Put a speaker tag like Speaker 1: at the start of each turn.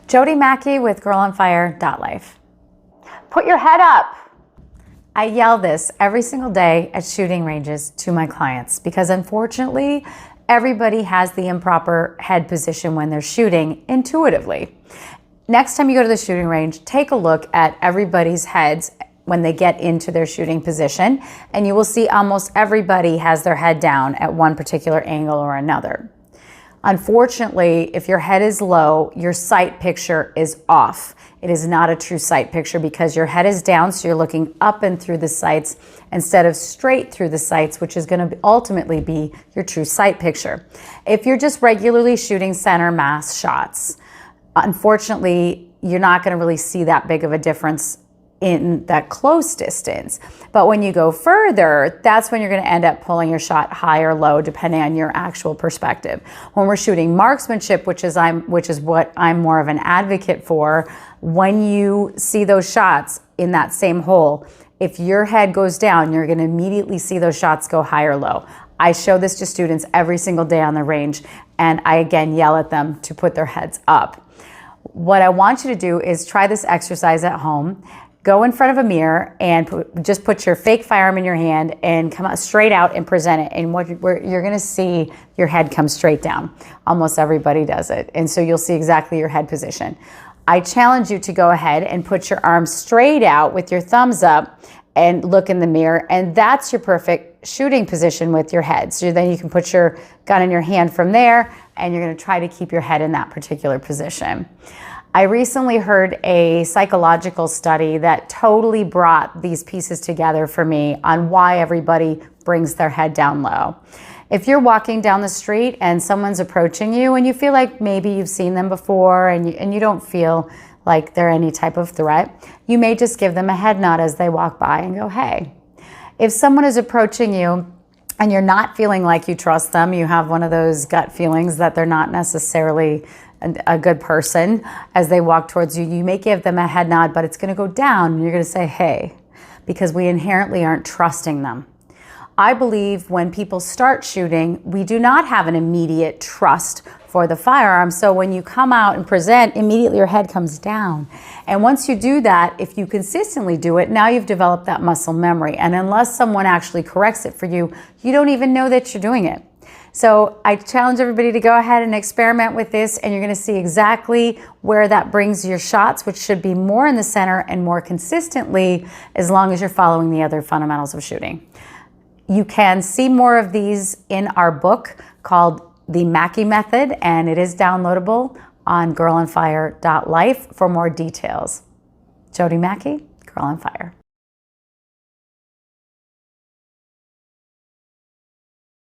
Speaker 1: Jody Mackey with GirlOnFire.Life. Put your head up. I yell this every single day at shooting ranges to my clients because unfortunately, everybody has the improper head position when they're shooting intuitively. Next time you go to the shooting range, take a look at everybody's heads when they get into their shooting position, and you will see almost everybody has their head down at one particular angle or another. Unfortunately, if your head is low, your sight picture is off. It is not a true sight picture because your head is down, so you're looking up and through the sights instead of straight through the sights, which is going to ultimately be your true sight picture. If you're just regularly shooting center mass shots, unfortunately, you're not going to really see that big of a difference in that close distance. But when you go further, that's when you're going to end up pulling your shot high or low depending on your actual perspective. When we're shooting marksmanship, which is what I'm more of an advocate for, when you see those shots in that same hole, if your head goes down, you're going to immediately see those shots go high or low. I show this to students every single day on the range, and I again yell at them to put their heads up. What I want you to do is try this exercise at home. Go in front of a mirror and just put your fake firearm in your hand and come out straight out and present it. And you're going to see your head come straight down. Almost everybody does it. And so you'll see exactly your head position. I challenge you to go ahead and put your arms straight out with your thumbs up and look in the mirror. And that's your perfect shooting position with your head. So then you can put your gun in your hand from there, and you're going to try to keep your head in that particular position. I recently heard a psychological study that totally brought these pieces together for me on why everybody brings their head down low. If you're walking down the street and someone's approaching you and you feel like maybe you've seen them before and you don't feel like they're any type of threat, you may just give them a head nod as they walk by and go, hey. If someone is approaching you and you're not feeling like you trust them, you have one of those gut feelings that they're not necessarily a good person as they walk towards you, you may give them a head nod, but it's going to go down and you're going to say, hey, because we inherently aren't trusting them. I believe when people start shooting, we do not have an immediate trust for the firearm. So when you come out and present, immediately your head comes down. And once you do that, if you consistently do it, now you've developed that muscle memory. And unless someone actually corrects it for you, you don't even know that you're doing it. So I challenge everybody to go ahead and experiment with this, and you're going to see exactly where that brings your shots, which should be more in the center and more consistently as long as you're following the other fundamentals of shooting. You can see more of these in our book called The Mackey Method, and it is downloadable on GirlOnFire.Life for more details. Jody Mackey, Girl on Fire.